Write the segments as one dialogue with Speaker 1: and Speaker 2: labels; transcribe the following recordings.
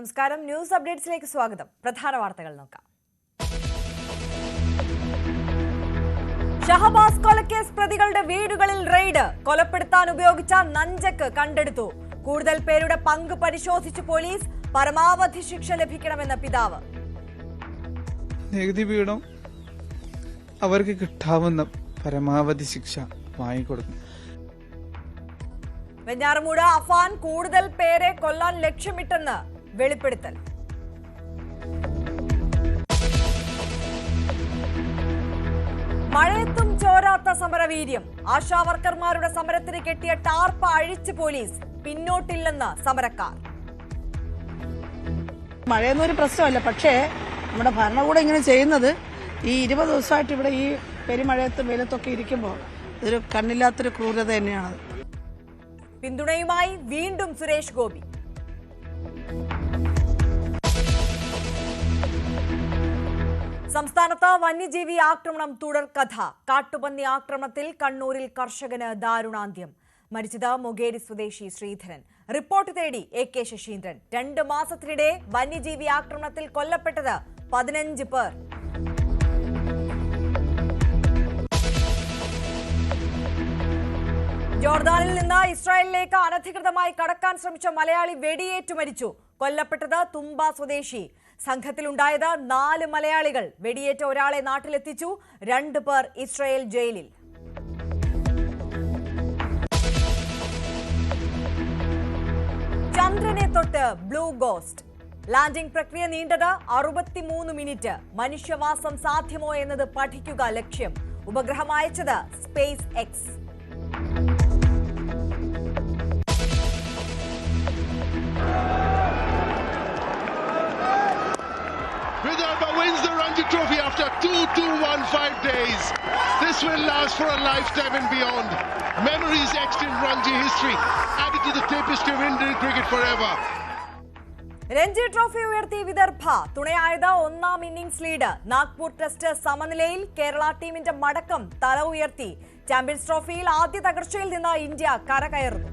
Speaker 1: നമസ്കാരം. ന്യൂസ് അപ്ഡേറ്റ്സിലേക്ക് സ്വാഗതം. പ്രധാന വാർത്തകൾ നോക്കാം. ഷഹബാസ് കൊലക്കേസ് പ്രതികളുടെ വീടുകളിൽ റെയ്ഡ്. കൊലപ്പെടുത്താൻ ഉപയോഗിച്ച നഞ്ചക്ക് കണ്ടെടുത്തു. കൂടുതൽ പേരുടെ പങ്ക് പരിശോധിച്ച് പോലീസ്. പരമാവധി ശിക്ഷ ലഭിക്കണമെന്ന് പിതാവ്.
Speaker 2: നികുതി പീഠം അവർക്ക് കിട്ടാവുന്ന പരമാവധി ശിക്ഷ വാങ്ങിക്കൊടുക്കും.
Speaker 1: വെഞ്ഞാറമൂട് അഫാൻ കൂടുതൽ പേരെ കൊല്ലാൻ ലക്ഷ്യമിട്ടെന്ന് വെളിപ്പെടുത്തൽ. മഴയത്തും ചോരാത്ത സമരവീര്യം. ആശാവർക്കർമാരുടെ സമരത്തിന് കെട്ടിയ ടാർപ്പ അഴിച്ച് പോലീസ്. പിന്നോട്ടില്ലെന്ന് സമരക്കാർ.
Speaker 3: മഴയൊന്നും പ്രശ്നമല്ല, പക്ഷേ നമ്മുടെ ഭരണകൂടം ഇങ്ങനെ ചെയ്യുന്നത് ഈ 20 ദിവസമായിട്ട് ഇവിടെ ഈ പെരുമഴയത്തും വെയിലത്തൊക്കെ ഇരിക്കുമ്പോൾ ഇതൊരു കണ്ണില്ലാത്തൊരു ക്രൂരത തന്നെയാണ്.
Speaker 1: പിന്തുണയുമായി വീണ്ടും സുരേഷ് ഗോപി. സംസ്ഥാനത്ത് വന്യജീവി ആക്രമണം തുടർക്കഥ. കാട്ടുപന്നി ആക്രമണത്തിൽ കണ്ണൂരിൽ കർഷകന് ദാരുണാന്ത്യം. മരിച്ചത് മൊകേരി സ്വദേശി ശ്രീധരൻ. റിപ്പോർട്ട് തേടി AK ശശീന്ദ്രൻ. 2 മാസത്തിനിടെ വന്യജീവി ആക്രമണത്തിൽ കൊല്ലപ്പെട്ടത് 15 പേർ. ജോർദാനിൽ നിന്ന് ഇസ്രായേലിലേക്ക് അനധികൃതമായി കടക്കാൻ ശ്രമിച്ച മലയാളി വെടിയേറ്റു മരിച്ചു. കൊല്ലപ്പെട്ടത് തുമ്പ സ്വദേശി. സംഘത്തിലുണ്ടായത് 4 മലയാളികൾ. വെടിയേറ്റ ഒരാളെ നാട്ടിലെത്തിച്ചു. 2 പേർ ഇസ്രായേൽ ജയിലിൽ. ചന്ദ്രനെ തൊട്ട് ബ്ലൂ ഗോസ്റ്റ്. ലാൻഡിംഗ് പ്രക്രിയ നീണ്ടത് 63 മിനിറ്റ്. മനുഷ്യവാസം സാധ്യമോ എന്നത് പഠിക്കുക ലക്ഷ്യം. ഉപഗ്രഹം അയച്ചത് space X.
Speaker 4: Vidarbha wins the Ranji Trophy after 2-2-1-5 days. This will last for a lifetime and beyond. Memories etched in Ranji history, added to the tapestry of Indian cricket forever.
Speaker 1: Ranji trophy ഉയർത്തി വിദർഭ. തുണയായത് 1ാം innings lead. Nagpur test സമനിലയിൽ. കേരള ടീമിന്റെ മടക്കം തല ഉയർത്തി. Champions ട്രോഫിയിൽ ആദ്യ തകർച്ചയിൽ നിന്ന് ഇന്ത്യ കരകയറുന്നു.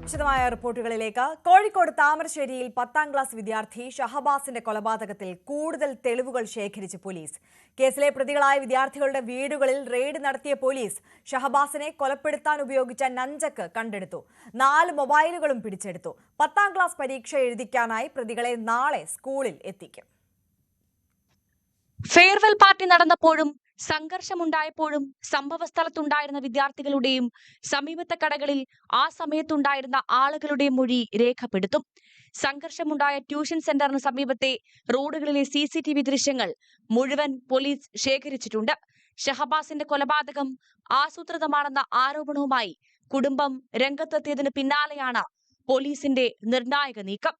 Speaker 1: വിശദമായ റിപ്പോർട്ടുകളിലേക്ക്. കോഴിക്കോട് താമരശ്ശേരിയിൽ 10ാം ക്ലാസ് വിദ്യാർത്ഥി ഷഹബാസിന്റെ കൊലപാതകത്തിൽ കൂടുതൽ തെളിവുകൾ ശേഖരിച്ച് പോലീസ്. കേസിലെ പ്രതികളായ വിദ്യാർത്ഥികളുടെ വീടുകളിൽ റെയ്ഡ് നടത്തിയ പോലീസ് ഷഹബാസിനെ കൊലപ്പെടുത്താൻ ഉപയോഗിച്ച നഞ്ചക്ക് കണ്ടെടുത്തു. 4 മൊബൈലുകളും പിടിച്ചെടുത്തു. 10ാം ക്ലാസ് പരീക്ഷ എഴുതിക്കാനായി പ്രതികളെ നാളെ സ്കൂളിൽ എത്തിക്കും.
Speaker 5: ഫെയർവെൽ പാർട്ടി നടന്നപ്പോഴും സംഘർഷമുണ്ടായപ്പോഴും സംഭവസ്ഥലത്തുണ്ടായിരുന്ന വിദ്യാർത്ഥികളുടെയും സമീപത്തെ കടകളിൽ ആ സമയത്തുണ്ടായിരുന്ന ആളുകളുടെയും മൊഴി രേഖപ്പെടുത്തും. സംഘർഷമുണ്ടായ ട്യൂഷൻ സെന്ററിന് സമീപത്തെ റോഡുകളിലെ CCTV ദൃശ്യങ്ങൾ മുഴുവൻ പോലീസ് ശേഖരിച്ചിട്ടുണ്ട്. ഷഹബാസിന്റെ കൊലപാതകം ആസൂത്രിതമാണെന്ന ആരോപണവുമായി കുടുംബം രംഗത്തെത്തിയതിന് പിന്നാലെയാണ് പോലീസിന്റെ നിർണായക നീക്കം.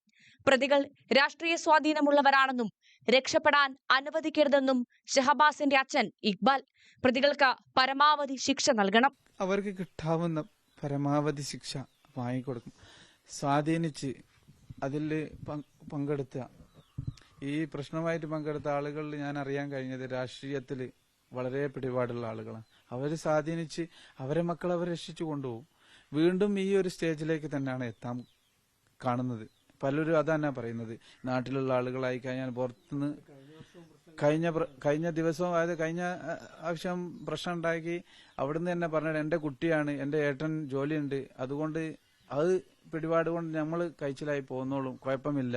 Speaker 5: പ്രതികൾ രാഷ്ട്രീയ സ്വാധീനമുള്ളവരാണെന്നും രക്ഷപ്പെടാൻ അനുവദിക്കരുതെന്നും ഷഹബാസിന്റെ അച്ഛൻ ഇക്ബാൽ. പ്രതികൾക്ക് പരമാവധി ശിക്ഷ നൽകണം.
Speaker 2: അവർക്ക് കിട്ടാവുന്ന പരമാവധി ശിക്ഷ വാങ്ങിക്കൊടുക്കും. സ്വാധീനിച്ച് അതിൽ പങ്കെടുത്ത ഈ പ്രശ്നമായിട്ട് പങ്കെടുത്ത ആളുകളിൽ ഞാൻ അറിയാൻ കഴിഞ്ഞത് രാഷ്ട്രീയത്തിൽ വളരെ പിടിപാടുള്ള ആളുകളാണ്. അവർ സ്വാധീനിച്ച് അവരെ മക്കൾ അവർ രക്ഷിച്ചു കൊണ്ടുപോകും. വീണ്ടും ഈ ഒരു സ്റ്റേജിലേക്ക് തന്നെയാണ് എത്താൻ കാണുന്നത്. പലരും അതാണ് പറയുന്നത്. നാട്ടിലുള്ള ആളുകളായി കഴിഞ്ഞാൽ പുറത്തുനിന്ന് കഴിഞ്ഞ ദിവസവും അതായത് കഴിഞ്ഞ ആവശ്യം പ്രശ്നം ഉണ്ടാക്കി അവിടുന്ന് തന്നെ പറഞ്ഞത് എന്റെ കുട്ടിയാണ്, എന്റെ ഏട്ടൻ ജോലിയുണ്ട്, അതുകൊണ്ട് അത് പിടിപാട് കൊണ്ട് നമ്മൾ കഴിച്ചിലായി പോകുന്നോളും, കുഴപ്പമില്ല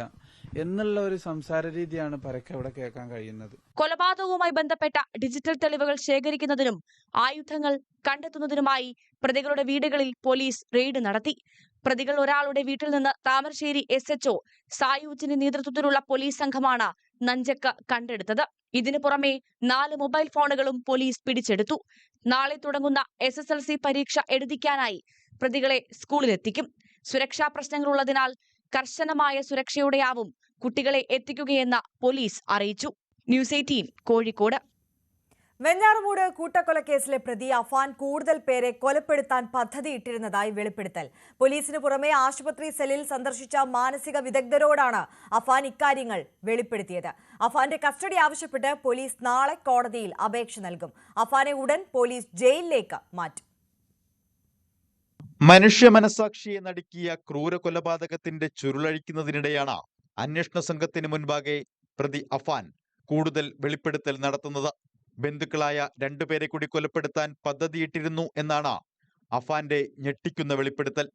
Speaker 2: എന്നുള്ള ഒരു സംസാര രീതിയാണ് പരക്കെ ഇവിടെ കേൾക്കാൻ കഴിയുന്നത്.
Speaker 5: കൊലപാതകവുമായി ബന്ധപ്പെട്ട ഡിജിറ്റൽ തെളിവുകൾ ശേഖരിക്കുന്നതിനും ആയുധങ്ങൾ കണ്ടെത്തുന്നതിനുമായി പ്രതികളുടെ വീടുകളിൽ പോലീസ് റെയ്ഡ് നടത്തി. പ്രതികൾ ഒരാളുടെ വീട്ടിൽ നിന്ന് താമരശ്ശേരി SHO സായൂജിന്റെ നേതൃത്വത്തിലുള്ള പോലീസ് സംഘമാണ് നഞ്ചക്ക് കണ്ടെടുത്തത്. ഇതിനു പുറമെ 4 മൊബൈൽ ഫോണുകളും പോലീസ് പിടിച്ചെടുത്തു. നാളെ തുടങ്ങുന്ന SSLC പരീക്ഷ എഴുതിക്കാനായി പ്രതികളെ സ്കൂളിലെത്തിക്കും. സുരക്ഷാ പ്രശ്നങ്ങളുള്ളതിനാൽ കർശനമായ സുരക്ഷയോടെയാവും കുട്ടികളെ എത്തിക്കുകയെന്ന് പോലീസ് അറിയിച്ചു. ന്യൂസ് 18 കോഴിക്കോട്.
Speaker 1: വെഞ്ഞാറമൂട് കൂട്ടക്കൊലക്കേസിലെ പ്രതി അഫാൻ കൂടുതൽ പേരെ കൊലപ്പെടുത്താൻ പദ്ധതിയിട്ടിരുന്നതായി വെളിപ്പെടുത്തൽ. പോലീസിന് പുറമെ ആശുപത്രി സെല്ലിൽ സന്ദർശിച്ച മാനസിക വിദഗ്ധരോടാണ് അഫാൻ ഇക്കാര്യങ്ങൾ വെളിപ്പെടുത്തിയത്. അഫാന്റെ കസ്റ്റഡി ആവശ്യപ്പെട്ട് പോലീസ് നാളെ കോടതിയിൽ അപേക്ഷ നൽകും. അഫാനെ ഉടൻ പോലീസ് ജയിലിലേക്ക് മാറ്റും.
Speaker 6: മനുഷ്യ മനസാക്ഷിയെ നടുക്കിയ ക്രൂര കൊലപാതകത്തിന്റെ ചുരുളഴിക്കുന്നതിനിടെയാണ് അന്വേഷണ സംഘത്തിന് മുൻപാകെ പ്രതി അഫാൻ കൂടുതൽ വെളിപ്പെടുത്തൽ നടത്തുന്നത്. ബന്ധുക്കളായ 2 പേരെ കൂടി കൊലപ്പെടുത്താൻ പദ്ധതിയിട്ടിരുന്നു എന്നാണ് അഫാന്റെ ഞെട്ടിക്കുന്ന വെളിപ്പെടുത്തൽ.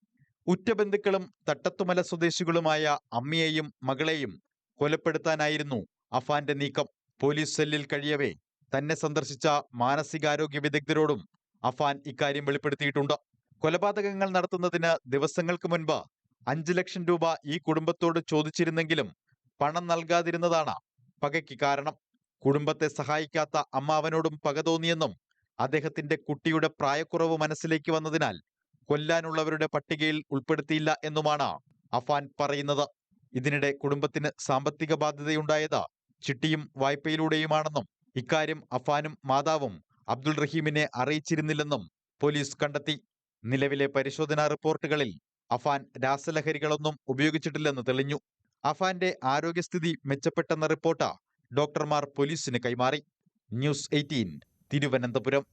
Speaker 6: ഉറ്റ ബന്ധുക്കളും തട്ടത്തുമല സ്വദേശികളുമായ അമ്മയെയും മകളെയും കൊലപ്പെടുത്താനായിരുന്നു അഫാന്റെ നീക്കം. പോലീസ് സെല്ലിൽ കഴിയവേ തന്നെ സന്ദർശിച്ച മാനസികാരോഗ്യ വിദഗ്ധരോടും അഫാൻ ഇക്കാര്യം വെളിപ്പെടുത്തിയിട്ടുണ്ട്. കൊലപാതകങ്ങൾ നടത്തുന്നതിന് ദിവസങ്ങൾക്ക് മുൻപ് 5 ലക്ഷം രൂപ ഈ കുടുംബത്തോട് ചോദിച്ചിരുന്നെങ്കിലും പണം നൽകാതിരുന്നതാണ് പകയ്ക്ക് കാരണം. കുടുംബത്തെ സഹായിക്കാത്ത അമ്മാവനോടും പക തോന്നിയെന്നും അദ്ദേഹത്തിന്റെ കുട്ടിയുടെ പ്രായക്കുറവ് മനസ്സിലേക്ക് വന്നതിനാൽ കൊല്ലാനുള്ളവരുടെ പട്ടികയിൽ ഉൾപ്പെടുത്തിയില്ല എന്നുമാണ് അഫാൻ പറയുന്നത്. ഇതിനിടെ കുടുംബത്തിന് സാമ്പത്തിക ബാധ്യതയുണ്ടായത് ചിട്ടിയും വായ്പയിലൂടെയുമാണെന്നും ഇക്കാര്യം അഫാനും മാതാവും അബ്ദുൾ റഹീമിനെ അറിയിച്ചിരുന്നില്ലെന്നും പോലീസ് കണ്ടെത്തി. നിലവിലെ പരിശോധനാ റിപ്പോർട്ടുകളിൽ അഫാൻ രാസലഹരികളൊന്നും ഉപയോഗിച്ചിട്ടില്ലെന്ന് തെളിഞ്ഞു. അഫാന്റെ ആരോഗ്യസ്ഥിതി മെച്ചപ്പെട്ടെന്ന റിപ്പോർട്ട് ഡോക്ടർമാർ പോലീസിന് കൈമാറി. ന്യൂസ് 18 തിരുവനന്തപുരം.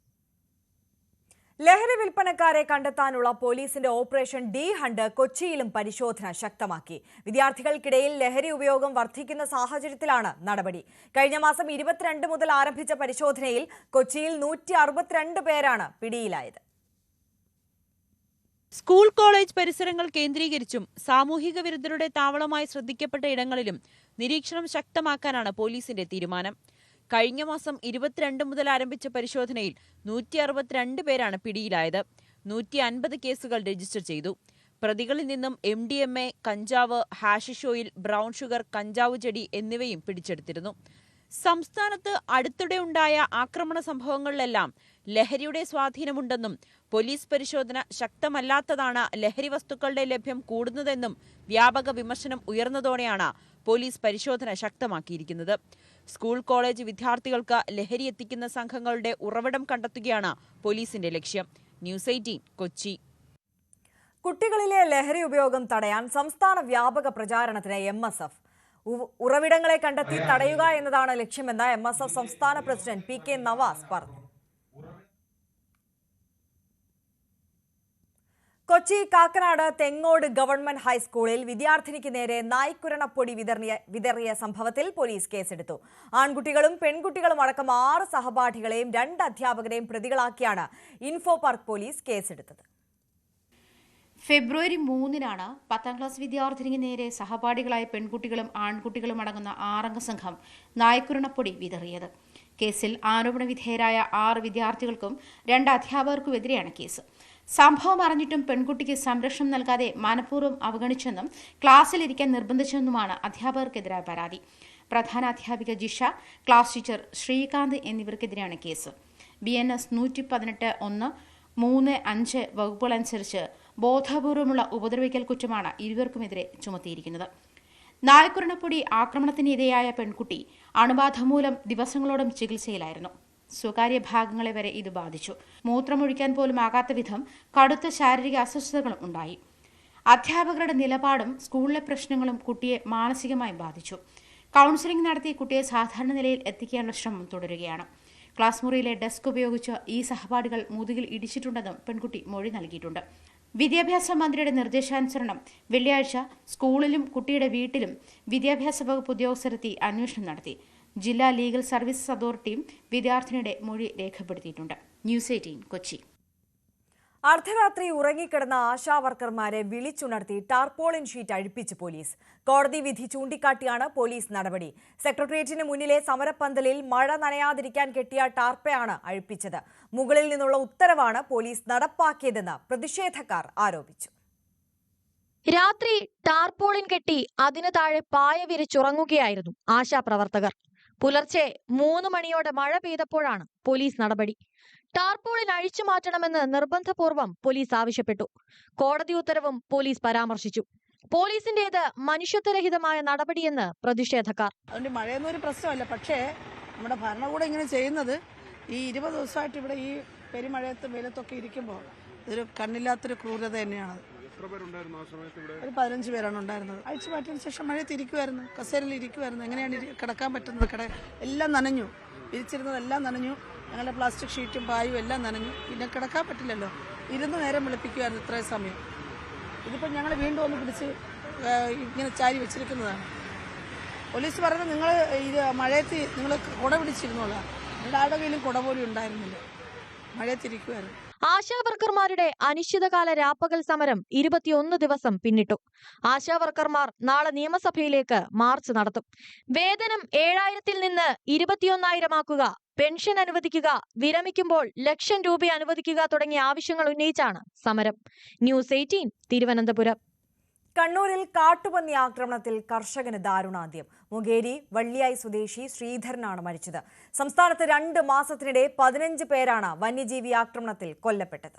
Speaker 1: ലഹരി വിൽപ്പനക്കാരെ കണ്ടെത്താനുള്ള പോലീസിന്റെ ഓപ്പറേഷൻ ഡി ഹണ്ട് കൊച്ചിയിലും പരിശോധന ശക്തമാക്കി. വിദ്യാർത്ഥികൾക്കിടയിൽ ലഹരി ഉപയോഗം വർദ്ധിക്കുന്ന സാഹചര്യത്തിലാണ് നടപടി. കഴിഞ്ഞ മാസം 22 മുതൽ ആരംഭിച്ച പരിശോധനയിൽ കൊച്ചിയിൽ 162 പേരാണ് പിടിയിലായത്.
Speaker 7: സ്കൂൾ കോളേജ് പരിസരങ്ങൾ കേന്ദ്രീകരിച്ചും സാമൂഹിക വിരുദ്ധരുടെ താവളമായി ശ്രദ്ധിക്കപ്പെട്ട ഇടങ്ങളിലും നിരീക്ഷണം ശക്തമാക്കാനാണ് പോലീസിന്റെ തീരുമാനം. കഴിഞ്ഞ മാസം 22 മുതൽ ആരംഭിച്ച പരിശോധനയിൽ 162 പേരാണ് പിടിയിലായത്. 150 കേസുകൾ രജിസ്റ്റർ ചെയ്തു. പ്രതികളിൽ നിന്നും MDMA, കഞ്ചാവ്, ഹാഷിഷ് ഓയിൽ, ബ്രൗൺ ഷുഗർ, കഞ്ചാവ് ചെടി എന്നിവയും പിടിച്ചെടുത്തിരുന്നു. സംസ്ഥാനത്ത് അടുത്തിടെ ഉണ്ടായ ആക്രമണ സംഭവങ്ങളിലെല്ലാം ലഹരിയുടെ സ്വാധീനമുണ്ടെന്നും പോലീസ് പരിശോധന ശക്തമല്ലാത്തതാണ് ലഹരി വസ്തുക്കളുടെ ലഭ്യം കൂടുന്നതെന്നും വ്യാപക വിമർശനം ഉയർന്നതോടെയാണ് പോലീസ് പരിശോധന ശക്തമാക്കിയിരിക്കുന്നത്. സ്കൂൾ കോളേജ് വിദ്യാർത്ഥികൾക്ക് ലഹരി എത്തിക്കുന്ന സംഘങ്ങളുടെ ഉറവിടം കണ്ടെത്തുകയാണ് പോലീസിന്റെ ലക്ഷ്യം. ന്യൂസ് 18 കൊച്ചി.
Speaker 1: കുട്ടികളിലെ ലഹരി ഉപയോഗം തടയാൻ സംസ്ഥാന വ്യാപക പ്രചാരണത്തിന് MSF ഉറവിടങ്ങളെ കണ്ടെത്തി തടയുക എന്നതാണ് ലക്ഷ്യമെന്ന് MSF സംസ്ഥാന പ്രസിഡന്റ് PK നവാസ് പറഞ്ഞു. കൊച്ചി കാക്കനാട് തെങ്ങോട് ഗവൺമെന്റ് ഹൈസ്കൂളിൽ വിദ്യാർത്ഥിനിക്ക് നേരെ നായ്ക്കുരണപ്പൊടി വിതറിയ സംഭവത്തിൽ പോലീസ് കേസെടുത്തു. ആൺകുട്ടികളും പെൺകുട്ടികളും അടക്കം 6 സഹപാഠികളെയും 2 അധ്യാപകരെയും പ്രതികളാക്കിയാണ് ഇൻഫോ പാർക്ക് പോലീസ് കേസെടുത്തത്.
Speaker 8: ഫെബ്രുവരി 3-നാണ് 10ാം ക്ലാസ് വിദ്യാർത്ഥിനിക്ക് നേരെ സഹപാഠികളായ പെൺകുട്ടികളും ആൺകുട്ടികളും അടങ്ങുന്ന 6-അംഗ സംഘം നായ്ക്കുരണപ്പൊടി വിതറിയത്. കേസിൽ ആരോപണ വിധേയരായ 6 വിദ്യാർത്ഥികൾക്കും 2 അധ്യാപകർക്കുമെതിരെയാണ് കേസ്. സംഭവം അറിഞ്ഞിട്ടും പെൺകുട്ടിക്ക് സംരക്ഷണം നൽകാതെ മനഃപൂർവ്വം അവഗണിച്ചെന്നും ക്ലാസ്സിലിരിക്കാൻ നിർബന്ധിച്ചെന്നുമാണ് അധ്യാപകർക്കെതിരായ പരാതി. പ്രധാന അധ്യാപിക ജിഷ, ക്ലാസ് ടീച്ചർ ശ്രീകാന്ത് എന്നിവർക്കെതിരെയാണ് കേസ്. BNS 118(1)(3)(5) വകുപ്പുകളനുസരിച്ച് ബോധപൂർവമുള്ള ഉപദ്രവിക്കൽ കുറ്റമാണ് ഇരുവർക്കുമെതിരെ ചുമത്തിയിരിക്കുന്നത്. നായ്ക്കുരണപ്പൊടി ആക്രമണത്തിനിരയായ പെൺകുട്ടി അണുബാധ മൂലം ദിവസങ്ങളോളം ചികിത്സയിലായിരുന്നു. സ്വകാര്യ ഭാഗങ്ങളെ വരെ ഇത് ബാധിച്ചു. മൂത്രമൊഴിക്കാൻ പോലും ആകാത്ത വിധം കടുത്ത ശാരീരിക അസ്വസ്ഥതകളും ഉണ്ടായി. അധ്യാപകരുടെ നിലപാടും സ്കൂളിലെ പ്രശ്നങ്ങളും കുട്ടിയെ മാനസികമായി ബാധിച്ചു. കൗൺസിലിംഗ് നടത്തി കുട്ടിയെ സാധാരണ നിലയിൽ എത്തിക്കാനുള്ള ശ്രമം തുടരുകയാണ്. ക്ലാസ് മുറിയിലെ ഡെസ്ക് ഉപയോഗിച്ച് ഈ സഹപാഠികൾ മുതുകിൽ ഇടിച്ചിട്ടുണ്ടെന്നും പെൺകുട്ടി മൊഴി നൽകിയിട്ടുണ്ട്. വിദ്യാഭ്യാസ മന്ത്രിയുടെ നിർദ്ദേശാനുസരണം വെള്ളിയാഴ്ച സ്കൂളിലും കുട്ടിയുടെ വീട്ടിലും വിദ്യാഭ്യാസ വകുപ്പ് ഉദ്യോഗസ്ഥരെത്തി അന്വേഷണം നടത്തി. ജില്ലാ ലീഗൽ സർവീസസ് അതോറിറ്റിയും വിദ്യാർത്ഥിനിയുടെ മൊഴി രേഖപ്പെടുത്തിയിട്ടുണ്ട്. ന്യൂസ് 18 കൊച്ചി.
Speaker 1: അർദ്ധരാത്രി ഉറങ്ങിക്കിടന്ന ആശാവർക്കർമാരെ വിളിച്ചുണർത്തി ടാർപോളിൻ ഷീറ്റ് അഴിപ്പിച്ച് പോലീസ്. കോടതി വിധി ചൂണ്ടിക്കാട്ടിയാണ് പോലീസ് നടപടി. സെക്രട്ടേറിയറ്റിന് മുന്നിലെ സമരപ്പന്തലിൽ മഴ നനയാതിരിക്കാൻ കെട്ടിയ ടാർപ്പയാണ് അഴിപ്പിച്ചത്. മുകളിൽ നിന്നുള്ള ഉത്തരവാണ് പോലീസ് നടപ്പാക്കിയതെന്ന് പ്രതിഷേധക്കാർ ആരോപിച്ചു.
Speaker 5: രാത്രി ടാർപോളിൻ കെട്ടി അതിനു താഴെ പായ വിരിച്ചുറങ്ങുകയായിരുന്നു ആശാപ്രവർത്തകർ. പുലർച്ചെ 3 മണിയോടെ മഴ പെയ്തപ്പോഴാണ് പോലീസ് നടപടി. ടാർപോളിൻ അഴിച്ചു മാറ്റണമെന്ന് നിർബന്ധപൂർവ്വം പോലീസ് ആവശ്യപ്പെട്ടു. കോടതി ഉത്തരവും പോലീസ് പരാമർശിച്ചു. പോലീസിന്റേത് മനുഷ്യത്വരഹിതമായ നടപടിയെന്ന് പ്രതിഷേധക്കാർ.
Speaker 3: അതുകൊണ്ട് മഴയൊന്നും ഒരു പ്രശ്നമല്ല. പക്ഷേ നമ്മുടെ ഭരണകൂടം ഇങ്ങനെ ചെയ്യുന്നത് ഈ 20 ദിവസമായിട്ട് ഇവിടെ ഈ പെരുമഴയത്തും വെയിലത്തൊക്കെ ഇരിക്കുമ്പോൾ ഇതൊരു കണ്ണില്ലാത്തൊരു ക്രൂരത തന്നെയാണ്. ഒരു 15 പേരാണ് ഉണ്ടായിരുന്നത്. അഴിച്ചു മാറ്റിയതിന് ശേഷം മഴയത്ത് ഇരിക്കുമായിരുന്നു, കസേരയിൽ ഇരിക്കുമായിരുന്നു. എങ്ങനെയാണ് കിടക്കാൻ പറ്റുന്നത്? എല്ലാം നനഞ്ഞു, വിരിച്ചിരുന്നതെല്ലാം നനഞ്ഞു. ഞങ്ങളുടെ പ്ലാസ്റ്റിക് ഷീറ്റും പായും എല്ലാം നനഞ്ഞു. പിന്നെ കിടക്കാൻ പറ്റില്ലല്ലോ, ഇരുന്ന് നേരം വിളിപ്പിക്കുമായിരുന്നു ഇത്രയും സമയം. ഇതിപ്പോൾ ഞങ്ങൾ വീണ്ടും ഒന്ന് പിടിച്ച് ഇങ്ങനെ ചാരി വെച്ചിരിക്കുന്നതാണ്. പോലീസ് പറയുന്നത് നിങ്ങൾ ഇത് മഴയത്ത് നിങ്ങൾ കുട പിടിച്ചിരുന്നോളാം. നിങ്ങളുടെ ആരുടെ കയ്യിലും കുട പോലും ഉണ്ടായിരുന്നില്ല, മഴയത്തിരിക്കുമായിരുന്നു.
Speaker 5: ആശാവർക്കർമാരുടെ അനിശ്ചിതകാല രാപ്പകൽ സമരം 21 ദിവസം പിന്നിട്ടു. ആശാവർക്കർമാർ നാളെ നിയമസഭയിലേക്ക് മാർച്ച് നടത്തും. വേതനം 7000-ൽ നിന്ന് 21,000 ആക്കുക, പെൻഷൻ അനുവദിക്കുക, വിരമിക്കുമ്പോൾ ₹1,00,000 അനുവദിക്കുക തുടങ്ങിയ ആവശ്യങ്ങൾ ഉന്നയിച്ചാണ് സമരം. ന്യൂസ് 18 തിരുവനന്തപുരം.
Speaker 1: കണ്ണൂരിൽ കാട്ടുപന്നി ആക്രമണത്തിൽ കർഷകന് ദാരുണാന്ത്യം. മുകേരി വള്ളിയായി സ്വദേശി ശ്രീധരനാണ് മരിച്ചത്. സംസ്ഥാനത്ത് 2 മാസത്തിനിടെ 15 പേരാണ് വന്യജീവി ആക്രമണത്തിൽ കൊല്ലപ്പെട്ടത്.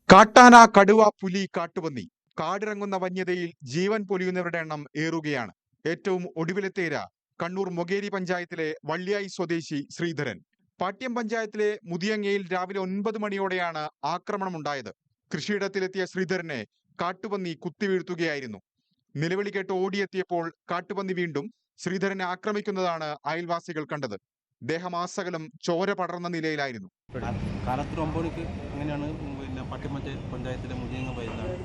Speaker 6: കാട്ടാന, കടുവ, പുലി, കാട്ടുപന്നി കാടിറങ്ങുന്ന വന്യതയിൽ ജീവൻ പൊലിയുന്നവരുടെ എണ്ണം ഏറുകയാണ്. ഏറ്റവും ഒടുവിലത്തെ ഇര കണ്ണൂർ മൊകേരി പഞ്ചായത്തിലെ വള്ളിയായി സ്വദേശി ശ്രീധരൻ. പാട്യം പഞ്ചായത്തിലെ മുതിയങ്ങയിൽ രാവിലെ 9 മണിയോടെയാണ് ആക്രമണമുണ്ടായത്. കൃഷിയിടത്തിലെത്തിയ ശ്രീധരനെ കാട്ടുപന്നി കുത്തിവീഴ്ത്തുകയായിരുന്നു. നിലവിളി കേട്ട് ഓടിയെത്തിയപ്പോൾ കാട്ടുപന്നി വീണ്ടും ശ്രീധരനെ ആക്രമിക്കുന്നതാണ് അയൽവാസികൾ കണ്ടത്. ദേഹമാസകലം ചോര പടർന്ന നിലയിലായിരുന്നു.
Speaker 9: കാലത്ത് 9 മണിക്ക് അങ്ങനെയാണ് പാട്യം പഞ്ചായത്തിലെ മുതിയങ്ങ വയലിലാണ്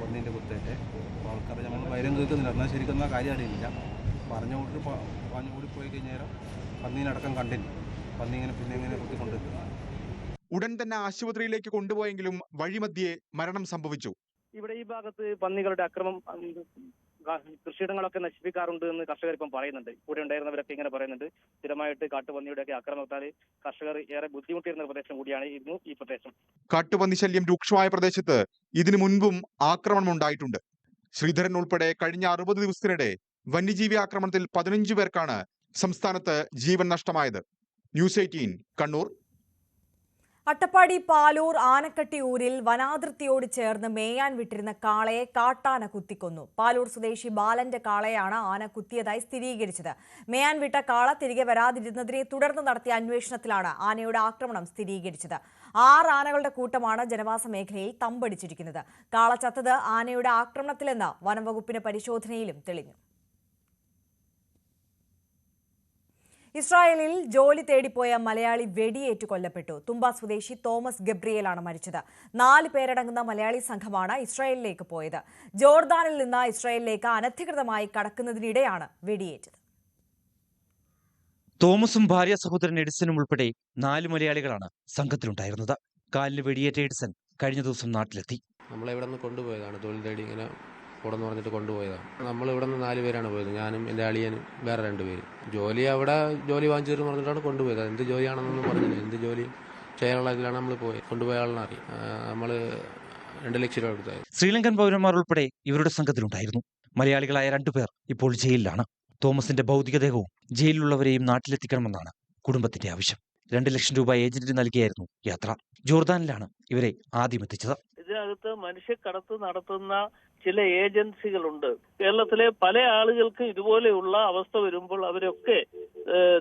Speaker 9: പന്നീൻ്റെ കുത്തേറ്റ്. അപ്പോൾ ആൾക്കാർ ഞങ്ങൾ വൈരം കേൾക്കുന്നില്ല. എന്നാൽ ശരിക്കും കാര്യം അറിയില്ല. പറഞ്ഞുകൊണ്ട് പാഞ്ഞുകൂടി പോയി കഴിഞ്ഞാൽ പന്നീനടക്കം കണ്ടില്ല. പന്നി ഇങ്ങനെ കുത്തിക്കൊണ്ടിരിക്കുന്നു.
Speaker 6: ഉടൻ തന്നെ ആശുപത്രിയിലേക്ക് കൊണ്ടുപോയെങ്കിലും വഴിമധ്യേ മരണം സംഭവിച്ചു.
Speaker 10: ഇവിടെ ഈ ഭാഗത്ത് പന്നികളുടെ അക്രമം കൃഷിയിടങ്ങളൊക്കെ നശിപ്പിക്കാറുണ്ട് എന്ന് കർഷകർ ഇപ്പം പറയുന്നുണ്ട്. കൂടെ ഉണ്ടായിരുന്നവരൊക്കെ ഇങ്ങനെ പറയുന്നുണ്ട്. സ്ഥിരമായിട്ട് കാട്ടുപന്നിയുടെയൊക്കെ ആക്രമണത്താൽ കർഷകർ ഏറെ ബുദ്ധിമുട്ടിയിരുന്ന പ്രദേശം കൂടിയാണ് ഈ പ്രദേശം.
Speaker 6: കാട്ടുപന്നി ശല്യം രൂക്ഷമായ പ്രദേശത്ത് ഇതിനു മുൻപും ആക്രമണം ഉണ്ടായിട്ടുണ്ട്. ശ്രീധരൻ ഉൾപ്പെടെ കഴിഞ്ഞ 60 ദിവസത്തിനിടെ വന്യജീവി ആക്രമണത്തിൽ 15 പേർക്കാണ് സംസ്ഥാനത്ത് ജീവൻ നഷ്ടമായത്. ന്യൂസ് 18 കണ്ണൂർ.
Speaker 1: അട്ടപ്പാടി പാലൂർ ആനക്കട്ടി ഊരിൽ വനാതിർത്തിയോട് ചേർന്ന് മേയാൻ വിട്ടിരുന്ന കാളയെ കാട്ടാന കുത്തിക്കൊന്നു. പാലൂർ സ്വദേശി ബാലന്റെ കാളയാണ് ആന കുത്തിയതായി സ്ഥിരീകരിച്ചത്. മേയാൻ വിട്ട കാള തിരികെ വരാതിരുന്നതിനെ തുടർന്ന് നടത്തിയ അന്വേഷണത്തിലാണ് ആനയുടെ ആക്രമണം സ്ഥിരീകരിച്ചത്. 6 ആനകളുടെ കൂട്ടമാണ് ജനവാസ മേഖലയിൽ തമ്പടിച്ചിരിക്കുന്നത്. കാള ചത്തത് ആനയുടെ ആക്രമണത്തിലെന്ന് വനംവകുപ്പിന്റെ പരിശോധനയിലും തെളിഞ്ഞു. ഇസ്രായേലിൽ ജോലി തേടിപ്പോയ മലയാളി വെടിയേറ്റ് കൊല്ലപ്പെട്ടു. തുമ്പ സ്വദേശി തോമസ് ഗബ്രിയേലാണ് മരിച്ചത്. 4 പേരടങ്ങുന്ന മലയാളി സംഘമാണ് ഇസ്രായേലിലേക്ക് പോയത്. ജോർദാനിൽ നിന്ന് ഇസ്രായേലിലേക്ക് അനധികൃതമായി കടക്കുന്നതിനിടെയാണ് വെടിയേറ്റത്.
Speaker 11: തോമസും ഭാര്യ സഹോദരൻ എഡിസനും ഉൾപ്പെടെ 4 മലയാളികളാണ് സംഘത്തിലുണ്ടായിരുന്നത്. കാലിന് വെടിയേറ്റ എഡിസൺ കഴിഞ്ഞ ദിവസം നാട്ടിലെത്തി.
Speaker 12: നമ്മളിവിടെ നിന്ന് കൊണ്ടുപോയതാണ്, തൊഴിൽ തേടി ഇങ്ങനെ കൂടെന്ന് പറഞ്ഞിട്ട് കൊണ്ടുപോയതാണ്. നമ്മളിവിടെ നിന്ന് 4 പേരാണ് പോയത്. ഞാനും എൻ്റെ അളിയനും വേറെ 2 പേര്. ജോലി വാങ്ങിച്ചു തരുമെന്ന് പറഞ്ഞിട്ടാണ് കൊണ്ടുപോയത്. എന്ത് ജോലിയാണെന്നൊന്നും പറഞ്ഞില്ല. എന്ത് ജോലി ചെയ്യാനുള്ള ഇതിലാണ് നമ്മൾ പോയത്. കൊണ്ടുപോയ ആളിനെ അറിയാം. നമ്മൾ 2 ലക്ഷം രൂപ കൊടുത്തായി.
Speaker 11: ശ്രീലങ്കൻ പൗരന്മാർ ഉൾപ്പെടെ ഇവരുടെ സംഘത്തിലുണ്ടായിരുന്നു. മലയാളികളായ 2 പേർ ഇപ്പോൾ ജയിലിലാണ്. തോമസിന്റെ ഭൗതികദേഹവും ജയിലിലുള്ളവരെയും നാട്ടിലെത്തിക്കണമെന്നാണ് കുടുംബത്തിന്റെ ആവശ്യം. 2 ലക്ഷം രൂപ ഏജന്റിന് നൽകിയായിരുന്നു യാത്ര. ജോർദാനിലാണ് ഇവരെ ആദ്യം എത്തിച്ചത്.
Speaker 13: ഇതിനകത്ത് മനുഷ്യക്കടത്ത് നടത്തുന്ന ചില ഏജൻസികളുണ്ട്. കേരളത്തിലെ പല ആളുകൾക്ക് ഇതുപോലെയുള്ള അവസ്ഥ വരുമ്പോൾ അവരൊക്കെ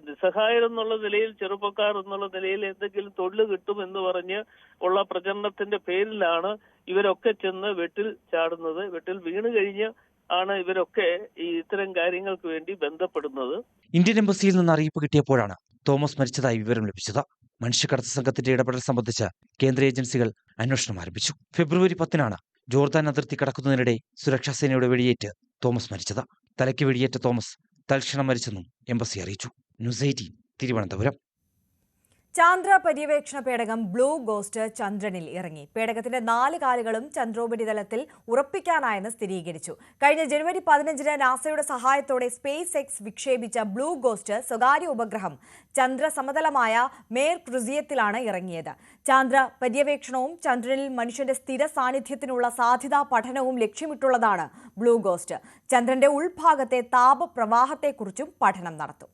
Speaker 13: നിസ്സഹായരെന്നുള്ള നിലയിൽ, ചെറുപ്പക്കാർ എന്നുള്ള നിലയിൽ എന്തെങ്കിലും തൊഴിൽ കിട്ടും എന്ന് പറഞ്ഞ് ഉള്ള പ്രചരണത്തിന്റെ പേരിലാണ് ഇവരൊക്കെ ചെന്ന് വെട്ടിൽ ചാടുന്നത്. വെട്ടിൽ വീണ് കഴിഞ്ഞ് ആണ് ഇവരൊക്കെ ഈ ഇത്തരം കാര്യങ്ങൾക്ക് വേണ്ടി ബന്ധപ്പെടുന്നത്.
Speaker 11: ഇന്ത്യൻ എംബസിയിൽ നിന്ന് അറിയിപ്പ് കിട്ടിയപ്പോഴാണ് തോമസ് മരിച്ചതായി വിവരം ലഭിച്ചത്. മനുഷ്യക്കടത്ത് സംഘത്തിന്റെ ഇടപെടൽ സംബന്ധിച്ച് കേന്ദ്ര ഏജൻസികൾ അന്വേഷണം ആരംഭിച്ചു. ഫെബ്രുവരി 10-നാണ് ജോർദാൻ അതിർത്തി കടക്കുന്നതിനിടെ സുരക്ഷാ സേനയുടെ വെടിയേറ്റ് തോമസ് മരിച്ചത്. തലയ്ക്ക് വെടിയേറ്റ തോമസ് തൽക്ഷണം മരിച്ചെന്നും എംബസി അറിയിച്ചു. ന്യൂസ് 18 തിരുവനന്തപുരം.
Speaker 1: ചാന്ദ്ര പര്യവേക്ഷണ പേടകം ബ്ലൂ ഗോസ്റ്റ് ചന്ദ്രനിൽ ഇറങ്ങി. പേടകത്തിന്റെ 4 കാലുകളും ചന്ദ്രോപരിതലത്തിൽ ഉറപ്പിക്കാനായെന്ന് സ്ഥിരീകരിച്ചു. കഴിഞ്ഞ ജനുവരി 15-ന് നാസയുടെ സഹായത്തോടെ സ്പേസ് എക്സ് വിക്ഷേപിച്ച ബ്ലൂ ഗോസ്റ്റ് സ്വകാര്യ ഉപഗ്രഹം ചന്ദ്രസമതലമായ മേർ ക്രുസിയത്തിലാണ് ഇറങ്ങിയത്. ചാന്ദ്ര പര്യവേക്ഷണവും ചന്ദ്രനിൽ മനുഷ്യന്റെ സ്ഥിര സാന്നിധ്യത്തിനുള്ള സാധ്യതാ പഠനവും ലക്ഷ്യമിട്ടുള്ളതാണ് ബ്ലൂ ഗോസ്റ്റ്. ചന്ദ്രന്റെ ഉൾഭാഗത്തെ താപപ്രവാഹത്തെക്കുറിച്ചും പഠനം നടത്തും.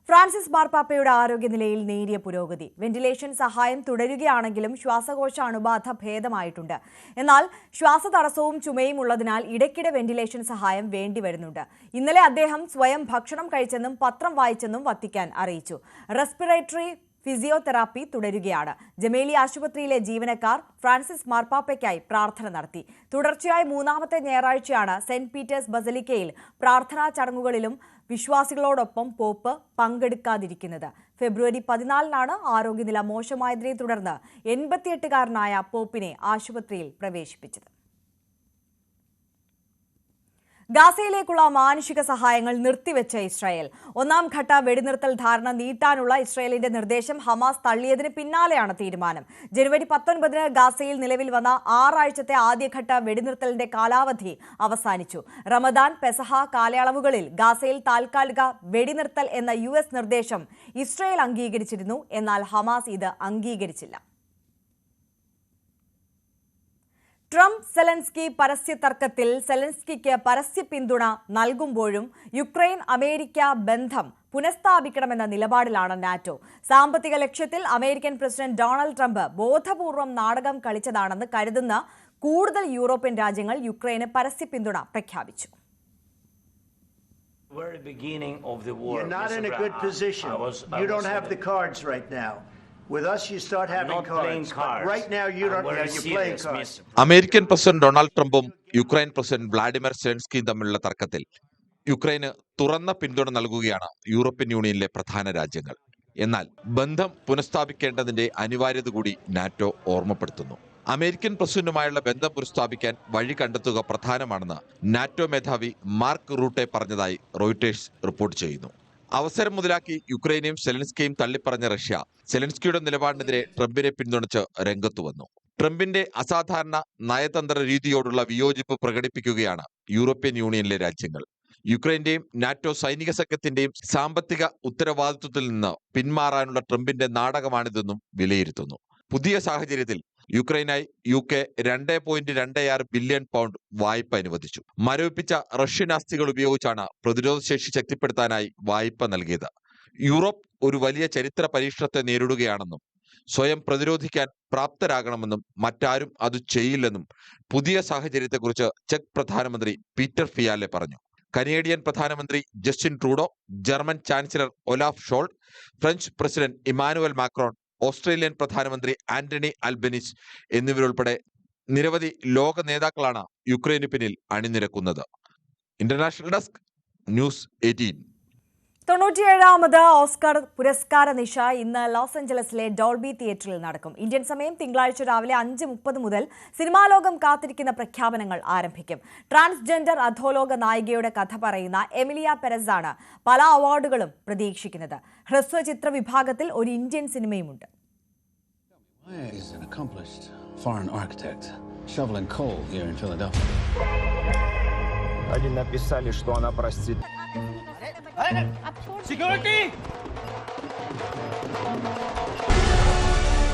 Speaker 1: ഫ്രാൻസിസ് മാർപ്പാപ്പയുടെ ആരോഗ്യനിലയിൽ നേരിയ പുരോഗതി. വെന്റിലേഷൻ സഹായം തുടരുകയാണെങ്കിലും ശ്വാസകോശ അണുബാധ ഭേദമായിട്ടുണ്ട്. എന്നാൽ ശ്വാസതടസ്സവും ചുമയും ഉള്ളതിനാൽ ഇടയ്ക്കിടെ വെന്റിലേഷൻ സഹായം വേണ്ടിവരുന്നുണ്ട്. ഇന്നലെ അദ്ദേഹം സ്വയം ഭക്ഷണം കഴിച്ചെന്നും പത്രം വായിച്ചെന്നും വത്തിക്കാൻ അറിയിച്ചു. റെസ്പിറേറ്ററി ഫിസിയോതെറാപ്പി തുടരുകയാണ്. ജമേലി ആശുപത്രിയിലെ ജീവനക്കാർ ഫ്രാൻസിസ് മാർപ്പാപ്പയ്ക്കായി പ്രാർത്ഥന നടത്തി. തുടർച്ചയായി 3ാമത്തെ ഞായറാഴ്ചയാണ് സെന്റ് പീറ്റേഴ്സ് ബസലിക്കയിൽ പ്രാർത്ഥനാ ചടങ്ങുകളിലും വിശ്വാസികളോടൊപ്പം പോപ്പ് പങ്കെടുക്കാതിരിക്കുന്നത്. ഫെബ്രുവരി 14-നാണ് ആരോഗ്യനില മോശമായതിനെ തുടർന്ന് 88-കാരനായ പോപ്പിനെ ആശുപത്രിയിൽ പ്രവേശിപ്പിച്ചത്. ഗാസയിലേക്കുള്ള മാനുഷിക സഹായങ്ങൾ നിർത്തിവെച്ച ഇസ്രായേൽ. 1ാം ഘട്ട വെടിനിർത്തൽ ധാരണ നീട്ടാനുള്ള ഇസ്രായേലിന്റെ നിർദ്ദേശം ഹമാസ് തള്ളിയതിന് പിന്നാലെയാണ് തീരുമാനം. ജനുവരി 19-ന് ഗാസയിൽ നിലവിൽ വന്ന 6 ആഴ്ചത്തെ ആദ്യഘട്ട വെടിനിർത്തലിന്റെ കാലാവധി അവസാനിച്ചു. റമദാൻ, പെസഹ കാലയളവുകളിൽ ഗാസയിൽ താൽക്കാലിക വെടിനിർത്തൽ എന്ന US നിർദ്ദേശം ഇസ്രായേൽ അംഗീകരിച്ചിരുന്നു. എന്നാൽ ഹമാസ് ഇത് അംഗീകരിച്ചില്ല. ട്രംപ് സെലൻസ്കി പരസ്യ തർക്കത്തിൽ സെലൻസ്കിക്ക് പരസ്യ പിന്തുണ നൽകുമ്പോഴും യുക്രൈൻ അമേരിക്ക ബന്ധം പുനഃസ്ഥാപിക്കണമെന്ന നിലപാടിലാണ് നാറ്റോ. സാമ്പത്തിക ലക്ഷ്യത്തിൽ അമേരിക്കൻ പ്രസിഡന്റ് ഡൊണാൾഡ് ട്രംപ് ബോധപൂർവം നാടകം കളിച്ചതാണെന്ന് കരുതുന്ന കൂടുതൽ യൂറോപ്യൻ രാജ്യങ്ങൾ യുക്രൈന് പരസ്യ പിന്തുണ പ്രഖ്യാപിച്ചു.
Speaker 14: You're not in a good position. You don't have the cards right now. With us, you start having cards. Right now, you don't. You're playing cards.
Speaker 6: American president Donald ട്രംപും Ukraine president Vladimir സെലൻസ്കിയും തമ്മിലുള്ള തർക്കത്തിൽ യുക്രൈന് തുറന്ന പിന്തുണ നൽകുകയാണ് European യൂണിയനിലെ പ്രധാന രാജ്യങ്ങൾ. എന്നാൽ ബന്ധം പുനഃസ്ഥാപിക്കേണ്ടതിന്റെ അനിവാര്യത കൂടി നാറ്റോ ഓർമ്മപ്പെടുത്തുന്നു. അമേരിക്കൻ പ്രസിഡന്റുമായുള്ള ബന്ധം പുനഃസ്ഥാപിക്കാൻ വഴി കണ്ടെത്തുക പ്രധാനമാണെന്ന് നാറ്റോ മേധാവി മാർക്ക് റൂട്ടെ പറഞ്ഞതായി റോയിട്ടേഴ്സ് റിപ്പോർട്ട് ചെയ്യുന്നു. അവസരം മുതലാക്കി യുക്രൈനെയും സെലൻസ്കിയും തള്ളിപ്പറഞ്ഞ റഷ്യ സെലൻസ്കിയുടെ നിലപാടിനെതിരെ ട്രംപിനെ പിന്തുണച്ച് രംഗത്തു വന്നു. ട്രംപിന്റെ അസാധാരണ നയതന്ത്ര രീതിയോടുള്ള വിയോജിപ്പ് പ്രകടിപ്പിക്കുകയാണ് യൂറോപ്യൻ യൂണിയനിലെ രാജ്യങ്ങൾ. യുക്രൈന്റെയും നാറ്റോ സൈനിക സഖ്യത്തിന്റെയും സാമ്പത്തിക ഉത്തരവാദിത്വത്തിൽ നിന്ന് പിന്മാറാനുള്ള ട്രംപിന്റെ നാടകമാണിതെന്നും വിലയിരുത്തുന്നു. പുതിയ സാഹചര്യത്തിൽ യുക്രൈനായി UK 2.26 ബില്യൺ പൗണ്ട് വായ്പ അനുവദിച്ചു. മരവിപ്പിച്ച റഷ്യൻ ആസ്തികൾ ഉപയോഗിച്ചാണ് പ്രതിരോധശേഷി ശക്തിപ്പെടുത്താനായി വായ്പ നൽകിയത്. യൂറോപ്പ് ഒരു വലിയ ചരിത്ര പരീക്ഷണത്തെ നേരിടുകയാണെന്നും സ്വയം പ്രതിരോധിക്കാൻ പ്രാപ്തരാകണമെന്നും മറ്റാരും അത് ചെയ്യില്ലെന്നും പുതിയ സാഹചര്യത്തെക്കുറിച്ച് ചെക്ക് പ്രധാനമന്ത്രി പീറ്റർ ഫിയാലെ പറഞ്ഞു. കനേഡിയൻ പ്രധാനമന്ത്രി Justin Trudeau, German chancellor Olaf Scholz, French president Emmanuel Macron, Australian പ്രധാനമന്ത്രി ആന്റണി അൽബനീസ് എന്നിവരുൾപ്പെടെ നിരവധി ലോക നേതാക്കളാണ് യുക്രൈന് പിന്നിൽ അണിനിരക്കുന്നത്. International desk, news 18.
Speaker 1: 97ാമത് ഓസ്കർ പുരസ്കാര നിശ ഇന്ന് ലോസ് ഏഞ്ചലസിലെ ഡോൾബി തിയേറ്ററിൽ നടക്കും. ഇന്ത്യൻ സമയം തിങ്കളാഴ്ച രാവിലെ 5:30 മുതൽ സിനിമാ ലോകം കാത്തിരിക്കുന്ന പ്രഖ്യാപനങ്ങൾ ആരംഭിക്കും. ട്രാൻസ്ജെൻഡർ അധോലോക നായികയുടെ കഥ പറയുന്ന എമിലിയ പെരസാണ് പല അവാർഡുകളും പ്രതീക്ഷിക്കുന്നത്. ഹ്രസ്വ ചിത്ര വിഭാഗത്തിൽ ഒരു ഇന്ത്യൻ സിനിമയുമുണ്ട്.
Speaker 15: Security!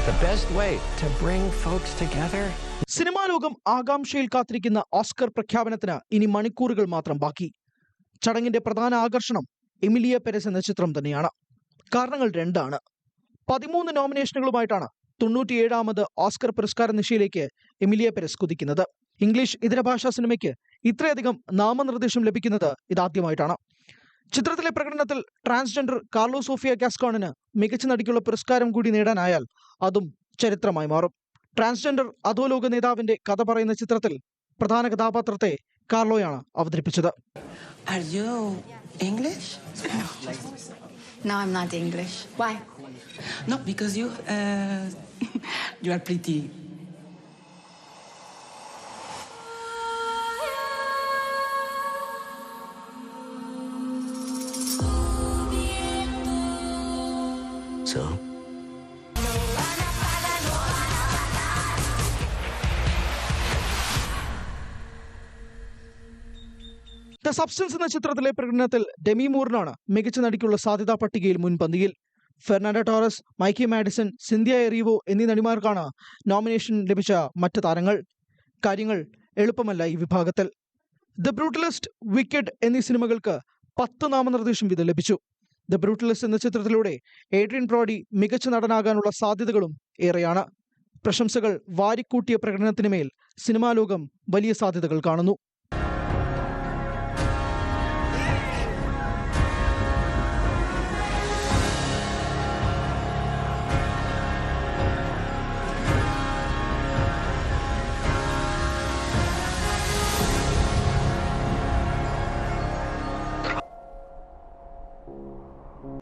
Speaker 15: The best way to bring folks together.
Speaker 16: സിനിമാ ലോകം ആകാംക്ഷയിൽ കാത്തിരിക്കുന്ന ഓസ്കർ പ്രഖ്യാപനത്തിന് ഇനി മണിക്കൂറുകൾ മാത്രം ബാക്കി. ചടങ്ങിന്റെ പ്രധാന ആകർഷണം എമിലിയ പെരസ് എന്ന ചിത്രം തന്നെയാണ്. കാരണങ്ങൾ രണ്ടാണ്. 13 നോമിനേഷനുകളുമായിട്ടാണ് 97ാമത് ഓസ്കർ പുരസ്കാര നിശയിലേക്ക് എമിലിയ പെരസ് കുതിക്കുന്നത്. ഇംഗ്ലീഷ് ഇതര ഭാഷാ സിനിമയ്ക്ക് ഇത്രയധികം നാമനിർദ്ദേശം ലഭിക്കുന്നത് ഇതാദ്യമായിട്ടാണ്. ചിത്രത്തിലെ പ്രകടനത്തിൽ ട്രാൻസ്ജെൻഡർ കാർലോ സോഫിയ ഗാസ്കോണിന് മികച്ച നടിക്കുള്ള പുരസ്കാരം കൂടി നേടാനായാൽ അതും ചരിത്രമായി മാറും. ട്രാൻസ്ജെൻഡർ അധോലോക നേതാവിന്റെ കഥ പറയുന്ന ചിത്രത്തിൽ പ്രധാന കഥാപാത്രത്തെ കാർലോയാണ് അവതരിപ്പിച്ചത്.
Speaker 17: Are you English?
Speaker 18: No, I'm not English. Why?
Speaker 17: No, because you are pretty.
Speaker 15: So?
Speaker 16: The substance എന്ന ചിത്രത്തിലെ പ്രകടനത്തിൽ ഡെമി മൂറിനാണ് മികച്ച നടിക്കുള്ള സാധ്യതാ പട്ടികയിൽ മുൻപന്തിയിൽ. ഫെർണാണ്ടോ ടോറസ്, മൈക്കി മാഡിസൺ, സിന്ധ്യ എറീവോ എന്നീ നടിമാർക്കാണ് നോമിനേഷൻ ലഭിച്ച മറ്റ് താരങ്ങൾ. കാര്യങ്ങൾ എളുപ്പമല്ല ഈ വിഭാഗത്തിൽ. ദ ബ്രൂട്ടലിസ്റ്റ്, വിക്കഡ് എന്നീ സിനിമകൾക്ക് 10 നാമനിർദ്ദേശം വീതം ലഭിച്ചു. ദ ബ്രൂട്ടലിസ്റ്റ് എന്ന ചിത്രത്തിലൂടെ ഏഡ്രിയൻ ബ്രോഡി മികച്ച നടനാകാനുള്ള സാധ്യതകളും ഏറെയാണ്. പ്രശംസകൾ വാരിക്കൂട്ടിയ പ്രകടനത്തിന് മേൽ സിനിമാ ലോകം വലിയ സാധ്യതകൾ കാണുന്നു.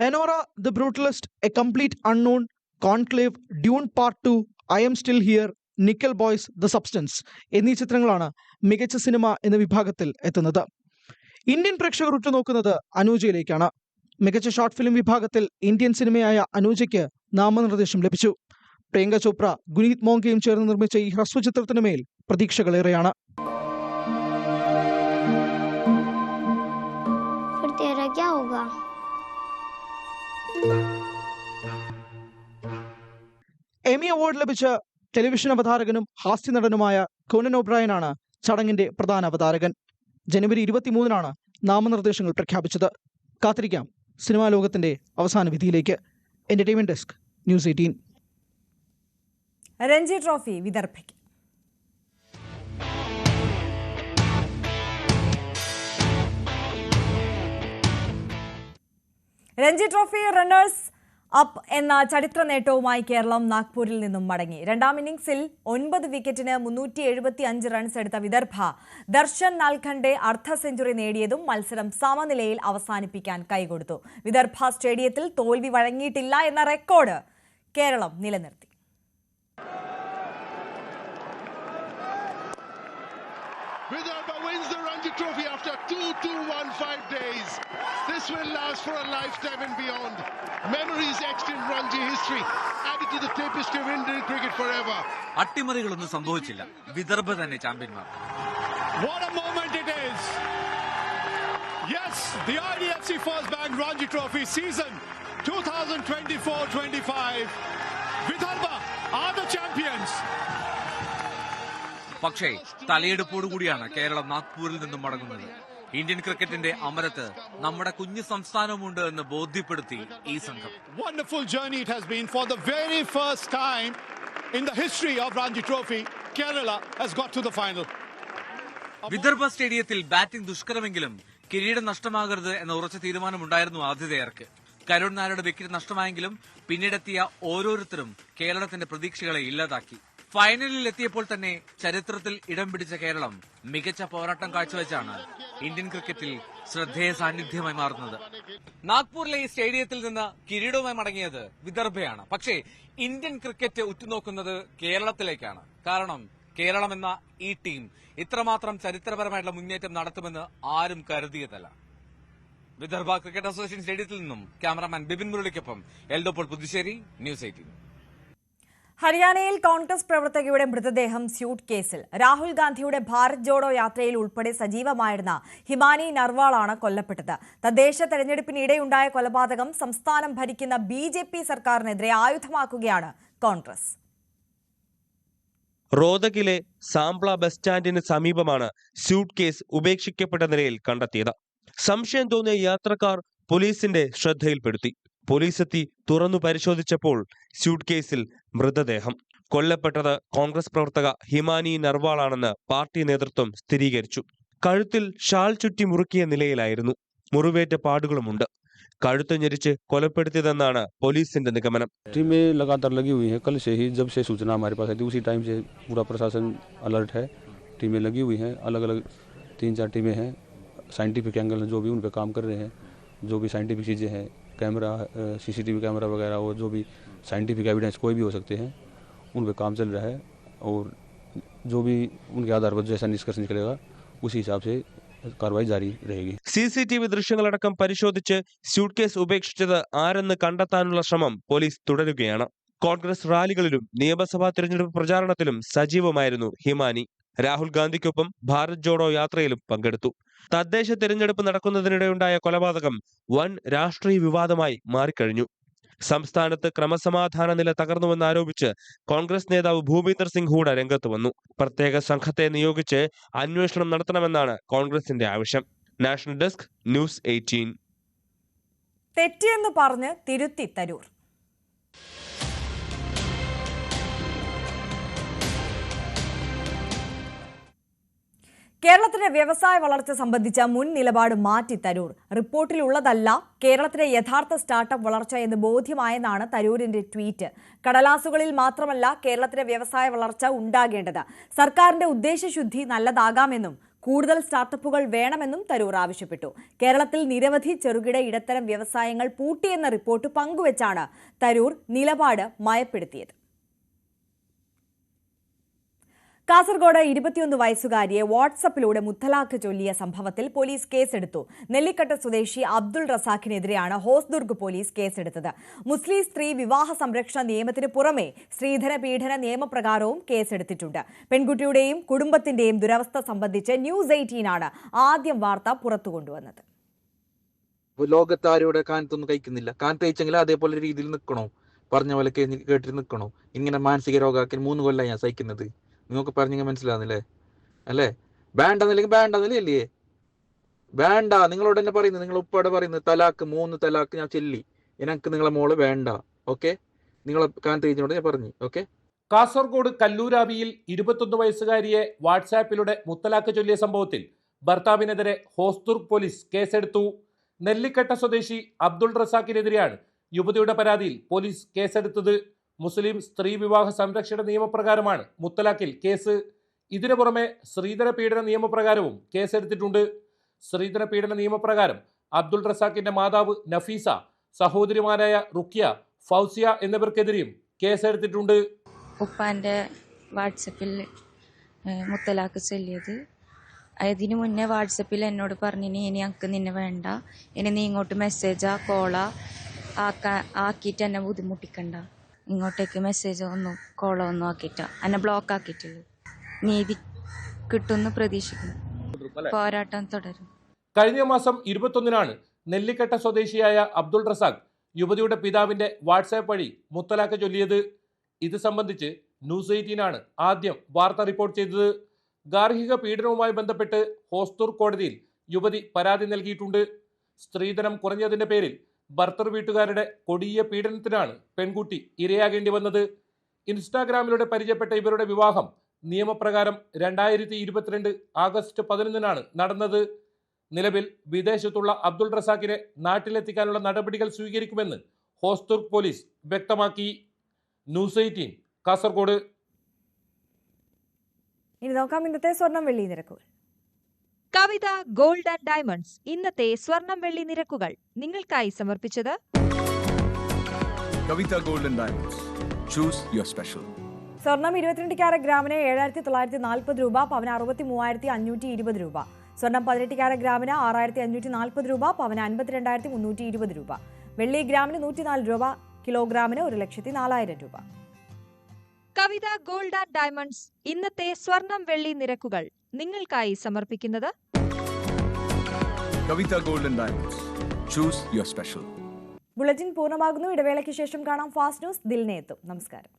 Speaker 16: Enora the Brutalist, A Complete Unknown, Conclave, Dune Part 2, I Am Still Here, Nickel Boys, The Substance എന്നീ ചിത്രങ്ങളാണ് മികച്ച സിനിമ എന്ന വിഭാഗത്തിൽ എത്തുന്നത്. ഇന്ത്യൻ പ്രേക്ഷകർ ഉറ്റുനോക്കുന്നത് അനൂജയിലേക്കാണ്. മികച്ച ഷോർട്ട് ഫിലിം വിഭാഗത്തിൽ ഇന്ത്യൻ സിനിമയായ അനൂജയ്ക്ക് നാമനിർദ്ദേശം ലഭിച്ചു. പ്രിയങ്ക ചോപ്ര, ഗുനീത് മോങ്കയും ചേർന്ന് നിർമ്മിച്ച ഈ ഹ്രസ്വചിത്രത്തിന് മേൽ പ്രതീക്ഷകളേറെയാണ്. എമി അവാർഡ് ലഭിച്ച ടെലിവിഷൻ അവതാരകനും ഹാസ്യ നടനുമായ കോനൻ ഒബ്രയനാണ് ചടങ്ങിന്റെ പ്രധാന അവതാരകൻ. ജനുവരി 23 നാമനിർദ്ദേശങ്ങൾ പ്രഖ്യാപിച്ചത്. കാത്തിരിക്കാം സിനിമാ ലോകത്തിന്റെ അവസാന വിധിയിലേക്ക്. Entertainment desk, news 18.
Speaker 1: Ranji trophy വിദർഭയ്ക്ക്. രഞ്ജി ട്രോഫി റണ്ണേഴ്സ് അപ്പ് എന്ന ചരിത്ര നേട്ടവുമായി കേരളം നാഗ്പൂരിൽ നിന്നും മടങ്ങി. രണ്ടാം ഇന്നിംഗ്സിൽ 9 വിക്കറ്റിന് 375 റൺസ് എടുത്ത വിദർഭ ദർശൻ നാൽഖണ്ഡെ അർദ്ധ സെഞ്ചുറി നേടിയതും മത്സരം സമനിലയിൽ അവസാനിപ്പിക്കാൻ കൈകൊടുത്തു. വിദർഭ സ്റ്റേഡിയത്തിൽ തോൽവി വഴങ്ങിയിട്ടില്ല എന്ന റെക്കോർഡ് കേരളം നിലനിർത്തി.
Speaker 4: Vidarbha wins the Ranji Trophy after 2-2-1-5 days. This will last for a lifetime and beyond. Memories etched in Ranji history, added to the tapestry of Indian cricket forever.
Speaker 19: അട്ടിമറികളൊന്നും സംഭവിച്ചില്ല. വിദർഭ തന്നെ ചാമ്പ്യന്മാർ.
Speaker 20: What a moment it is. Yes, the IDFC First Bank Ranji Trophy season 2024-25. Vidarbha are the champions.
Speaker 19: പക്ഷേ തലയെടുപ്പോടുകൂടിയാണ് കേരളം നാഗ്പൂരിൽ നിന്നും മടങ്ങുന്നത്. Indian ക്രിക്കറ്റിന്റെ അമരത്ത് നമ്മുടെ കുഞ്ഞു സംസ്ഥാനമുണ്ട് എന്ന് ബോധ്യപ്പെടുത്തി ഈ സംഘം.
Speaker 20: Wonderful journey it has been. For the very first time in the history of Ranji Trophy, Kerala has got to the final.
Speaker 19: Vidarbha സ്റ്റേഡിയത്തിൽ ബാറ്റിംഗ് ദുഷ്കരമെങ്കിലും കിരീടം നഷ്ടമാകരുത് എന്ന ഉറച്ച തീരുമാനമുണ്ടായിരുന്നു ആതിഥേയർക്ക്. കരുൺ നായരുടെ വിക്കറ്റ് നഷ്ടമായെങ്കിലും പിന്നീടെത്തിയ ഓരോരുത്തരും കേരളത്തിന്റെ പ്രതീക്ഷകളെ ഇല്ലാതാക്കി. ഫൈനലിൽ എത്തിയപ്പോൾ തന്നെ ചരിത്രത്തിൽ ഇടം പിടിച്ച കേരളം മികച്ച പോരാട്ടം കാഴ്ചവെച്ചാണ് ഇന്ത്യൻ ക്രിക്കറ്റിൽ ശ്രദ്ധേയ സാന്നിധ്യമായി മാറുന്നത്. നാഗ്പൂരിലെ ഈ സ്റ്റേഡിയത്തിൽ നിന്ന് കിരീടവുമായി മടങ്ങിയത് വിദർഭയാണ്. പക്ഷേ ഇന്ത്യൻ ക്രിക്കറ്റ് ഉറ്റുനോക്കുന്നത് കേരളത്തിലേക്കാണ്. കാരണം കേരളം എന്ന ഈ ടീം ഇത്രമാത്രം ചരിത്രപരമായിട്ടുള്ള മുന്നേറ്റം നടത്തുമെന്ന് ആരും കരുതിയതല്ല. വിദർഭ ക്രിക്കറ്റ് അസോസിയേഷൻ സ്റ്റേഡിയത്തിൽ നിന്നും ക്യാമറാമാൻ ബിപിൻ മുരളിക്കൊപ്പം എൽദോപോൾ പുതുശ്ശേരി, ന്യൂസ് 18.
Speaker 1: ഹരിയാനയിൽ കോൺഗ്രസ് പ്രവർത്തകയുടെ മൃതദേഹം സ്യൂട്ട് കേസിൽ. രാഹുൽ ഗാന്ധിയുടെ ഭാരത് ജോഡോ യാത്രയിൽ ഉൾപ്പെടെ സജീവമായിരുന്ന ഹിമാനി നർവാളാണ് കൊല്ലപ്പെട്ടത്. തദ്ദേശ തെരഞ്ഞെടുപ്പിനിടെയുണ്ടായ കൊലപാതകം സംസ്ഥാനം ഭരിക്കുന്ന BJP സർക്കാരിനെതിരെ ആയുധമാക്കുകയാണ് കോൺഗ്രസ്.
Speaker 21: റോഹ്തക്കിലെ സാംപ്ല ബസ് സ്റ്റാൻഡിന് സമീപമാണ് സ്യൂട്ട് കേസ് ഉപേക്ഷിക്കപ്പെട്ട നിലയിൽ കണ്ടെത്തിയത്. സംശയം തോന്നിയ യാത്രക്കാർ പോലീസിന്റെ ശ്രദ്ധയിൽപ്പെടുത്തി. പോലീസ് എത്തി തുറന്നു പരിശോധിച്ചപ്പോൾ സ്യൂട്ട് കേസിൽ മൃതദേഹം. കൊല്ലപ്പെട്ടത് കോൺഗ്രസ് പ്രവർത്തക ഹിമാനി നർവാളാണെന്ന് പാർട്ടി നേതൃത്വം സ്ഥിരീകരിച്ചു. കഴുത്തിൽ ഷാൾ ചുറ്റി മുറുക്കിയ നിലയിലായിരുന്നു. മുറിവേറ്റ പാടുകളുമുണ്ട്. കഴുത്ത് ഞെരിച്ച് കൊലപ്പെടുത്തിയതെന്നാണ് പോലീസിന്റെ നിഗമനം.
Speaker 22: टीमें लगातार लगी हुई हैं. कल से ही जब से सूचना हमारे पास आई थी उसी टाइम से पूरा प्रशासन अलर्ट है. टीमें लगी हुई हैं. अलग अलग 3-4 टीमें हैं. साइंटिफिक एंगल जो भी उन पर काम कर रहे हैं. जो भी साइंटिफिक चीज़ें हैं, कैमरा, CCTV कैमरा वगैरह, और जो भी साइंटिफिक एविडेंस कोई भी हो सकते हैं, उन पर काम चल रहा है. और जो भी उनके आधार पर जैसा निष्कर्ष निकलेगा उसी हिसाब से कार्रवाई जारी रहेगी.
Speaker 21: CCTV ദൃശ്യങ്ങളടക്കം പരിശോധിച്ച് സ്യൂട്ട് കേസ് ഉപേക്ഷിച്ചത് ആരെന്ന് കണ്ടെത്താനുള്ള ശ്രമം പോലീസ് തുടരുകയാണ്. കോൺഗ്രസ് റാലികളിലും നിയമസഭാ തിരഞ്ഞെടുപ്പ് പ്രചാരണത്തിലും സജീവമായിരുന്നു ഹിമാനി. രാഹുൽ ഗാന്ധിക്കൊപ്പം ഭാരത് ജോഡോ യാത്രയിലും പങ്കെടുത്തു. തദ്ദേശ തിരഞ്ഞെടുപ്പ് നടക്കുന്നതിനിടെയുണ്ടായ കൊലപാതകം വൻ രാഷ്ട്രീയ വിവാദമായി മാറിക്കഴിഞ്ഞു. സംസ്ഥാനത്ത് ക്രമസമാധാന നില തകർന്നുവെന്നാരോപിച്ച് കോൺഗ്രസ് നേതാവ് ഭൂപീന്ദർ സിംഗ് ഹൂഡ രംഗത്ത് വന്നു. പ്രത്യേക സംഘത്തെ നിയോഗിച്ച് അന്വേഷണം നടത്തണമെന്നാണ് കോൺഗ്രസിന്റെ ആവശ്യം. National desk, news 18.
Speaker 1: തെറ്റിയെന്ന് പറഞ്ഞ് തിരുത്തി തരൂർ. കേരളത്തിന്റെ വ്യവസായ വളർച്ച സംബന്ധിച്ച മുൻ നിലപാട് മാറ്റി തരൂർ. റിപ്പോർട്ടിലുള്ളതല്ല കേരളത്തിലെ യഥാർത്ഥ സ്റ്റാർട്ടപ്പ് വളർച്ച എന്ന് ബോധ്യമായെന്നാണ് തരൂരിന്റെ ട്വീറ്റ്. കടലാസുകളിൽ മാത്രമല്ല കേരളത്തിലെ വ്യവസായ വളർച്ച ഉണ്ടാകേണ്ടത്. സർക്കാരിന്റെ ഉദ്ദേശശുദ്ധി നല്ലതാകാമെന്നും കൂടുതൽ സ്റ്റാർട്ടപ്പുകൾ വേണമെന്നും തരൂർ ആവശ്യപ്പെട്ടു. കേരളത്തിൽ നിരവധി ചെറുകിട ഇടത്തരം വ്യവസായങ്ങൾ പൂട്ടിയെന്ന റിപ്പോർട്ട് പങ്കുവച്ചാണ് തരൂർ നിലപാട് മയപ്പെടുത്തിയത്. കാസർഗോഡ് 21 വയസ്സുകാരിയെ വാട്സപ്പിലൂടെ മുത്തലാഖ് ചൊല്ലിയ സംഭവത്തിൽ പോലീസ് കേസെടുത്തു. നെല്ലിക്കട്ട് സ്വദേശി അബ്ദുൾ റസാഖിനെതിരെയാണ് ഹോസ്ദുർഗ് പോലീസ് കേസെടുത്തത്. മുസ്ലിം സ്ത്രീ വിവാഹ സംരക്ഷണ നിയമത്തിന് പുറമെ സ്ത്രീധന പീഡന നിയമപ്രകാരവും കേസെടുത്തിട്ടുണ്ട്. പെൺകുട്ടിയുടെയും കുടുംബത്തിന്റെയും ദുരവസ്ഥ സംബന്ധിച്ച് ന്യൂസ് 18 ആണ് ആദ്യം വാർത്ത പുറത്തുകൊണ്ടുവന്നത്.
Speaker 2: ലോകത്താരോടെ കാനത്തൊന്നും കഴിക്കുന്നില്ല. കാനത്ത് കഴിച്ചെങ്കിൽ അതേപോലെ രീതിയിൽ നിൽക്കണോ? പറഞ്ഞ പോലെ കേട്ടിട്ട് നിൽക്കണോ? ഇങ്ങനെ മാനസിക രോഗമാക്കി 3 കൊല്ലം ഞാൻ സഹിക്കുന്നത്. നിങ്ങൾക്ക് പറഞ്ഞെങ്കിൽ മനസ്സിലാവുന്നില്ലേ? അല്ലേ? വേണ്ടെന്നില്ലെങ്കിൽ വേണ്ടെന്നില്ലേ? വേണ്ട. നിങ്ങളോട് തന്നെ പറയുന്നത്, നിങ്ങൾ ഉപ്പാടെ പറയുന്നത് തലാക്ക് 3 തലാക്ക് ഞാൻ ചൊല്ലി. എനിക്ക് നിങ്ങളെ മോള് വേണ്ട. ഓക്കെ, നിങ്ങളെ കാനത്ത് കഴിച്ചോട് ഞാൻ പറഞ്ഞു. ഓക്കെ.
Speaker 7: കാസർഗോഡ് കല്ലൂരാവിയിൽ 21 വയസ്സുകാരിയെ വാട്സാപ്പിലൂടെ മുത്തലാഖ് ചൊല്ലിയ സംഭവത്തിൽ ഭർത്താവിനെതിരെ ഹോസ്ദുർഗ് പോലീസ് കേസെടുത്തു. നെല്ലിക്കട്ട സ്വദേശി അബ്ദുൾ റസാഖിനെതിരെയാണ് യുവതിയുടെ പരാതിയിൽ പോലീസ് കേസെടുത്തത്. മുസ്ലിം സ്ത്രീ വിവാഹ സംരക്ഷണ നിയമപ്രകാരമാണ് മുത്തലാഖിൽ കേസ്. ഇതിനു പുറമെ സ്ത്രീധന പീഡന നിയമപ്രകാരവും കേസെടുത്തിട്ടുണ്ട്. സ്ത്രീധന പീഡന നിയമപ്രകാരം അബ്ദുൾ റസാഖിന്റെ മാതാവ് നഫീസ, സഹോദരിമാരായ റുക്കിയ, ഫൗസിയ എന്നിവർക്കെതിരെയും കേസെടുത്തിട്ടുണ്ട്.
Speaker 23: ഉപ്പാന്റെ വാട്സപ്പിൽ മുത്തലാഖ് ചൊല്ലിയത്, അതിനു മുന്നേ വാട്സപ്പിൽ എന്നോട് പറഞ്ഞിനി ഇനി ഞങ്ങൾക്ക് നിന്നെ വേണ്ട, ഇനി നീ ഇങ്ങോട്ട് മെസ്സേജാ കോളാ ആക്കിയിട്ട് എന്നെ ബുദ്ധിമുട്ടിക്കണ്ട, ഇങ്ങോട്ടേക്ക് മെസ്സേജോ ഒന്നും കോളോ ഒന്നും ആക്കിയിട്ട എന്നെ ബ്ലോക്ക് ആക്കിയിട്ടുള്ളൂ. നീതി കിട്ടുമെന്ന് പ്രതീക്ഷിക്കുന്നു. പോരാട്ടം തുടരും.
Speaker 7: കഴിഞ്ഞ മാസം 21-നാണ് നെല്ലിക്കട്ട സ്വദേശിയായ അബ്ദുൾ റസാഖ് യുവതിയുടെ പിതാവിന്റെ വാട്സാപ്പ് വഴി മുത്തലാഖ് ചൊല്ലിയത്. ഇത് സംബന്ധിച്ച് ന്യൂസ് 18 ആണ് ആദ്യം വാർത്ത റിപ്പോർട്ട് ചെയ്തത്. ഗാർഹിക പീഡനവുമായി ബന്ധപ്പെട്ട് ഹോസ്ദുർഗ് കോടതിയിൽ യുവതി പരാതി നൽകിയിട്ടുണ്ട്. സ്ത്രീധനം കുറഞ്ഞതിന്റെ പേരിൽ ഭർത്തൃ വീട്ടുകാരുടെ കൊടിയ പീഡനത്തിനാണ് പെൺകുട്ടി ഇരയാകേണ്ടി വന്നത്. ഇൻസ്റ്റാഗ്രാമിലൂടെ പരിചയപ്പെട്ട ഇവരുടെ വിവാഹം നിയമപ്രകാരം 2022 ആഗസ്റ്റ് 11-നാണ് നടന്നത്. നിലവിൽ വിദേശത്തുള്ള അബ്ദുൾ റസാഖിനെ നാട്ടിലെത്തിക്കാനുള്ള നടപടികൾ സ്വീകരിക്കുമെന്ന് ഹോസ്ദുർഗ് പോലീസ് വ്യക്തമാക്കി. ന്യൂസ് 18 കാസർഗോഡ്.
Speaker 1: ഇനി നോക്കാം ഇന്നത്തെ സ്വർണം വെള്ളി നിരക്കുകൾ.
Speaker 24: കവിത ഗോൾഡ് ആൻഡ് ഡയമണ്ട്സ് ഇന്നത്തെ സ്വർണം വെള്ളി നിരക്കുകൾ നിങ്ങൾക്കായി സമർപ്പിച്ചത്
Speaker 25: Kavitha gold and diamonds. Choose your special.
Speaker 1: സ്വർണം 22 ക്യാരറ്റ് ഗ്രാമിന് 7,940 രൂപ, പവന് 63,520 രൂപ. സ്വർണം 18 ക്യാരറ്റ് ഗ്രാമിന് 6,540 രൂപ, പവന് 52,320 രൂപ. വെള്ളി ഗ്രാമിന് 104 രൂപ, കിലോഗ്രാമിന് 1,04,000 രൂപ.
Speaker 24: കവിത ഗോൾഡ് ആൻഡ് ഡയമണ്ട്സ് ഇന്നത്തെ സ്വർണം വെള്ളി നിരക്കുകൾ നിങ്ങൾക്കായി സമർപ്പിക്കുന്നത്
Speaker 25: Kavitha gold and diamonds. Choose your special.
Speaker 1: Bulletin പൂർണ്ണമാകുന്നു. ഇടവേളയ്ക്ക് ശേഷം കാണാം ഫാസ്റ്റ് ന്യൂസ്. ദിൽനെ എത്തും. നമസ്കാരം.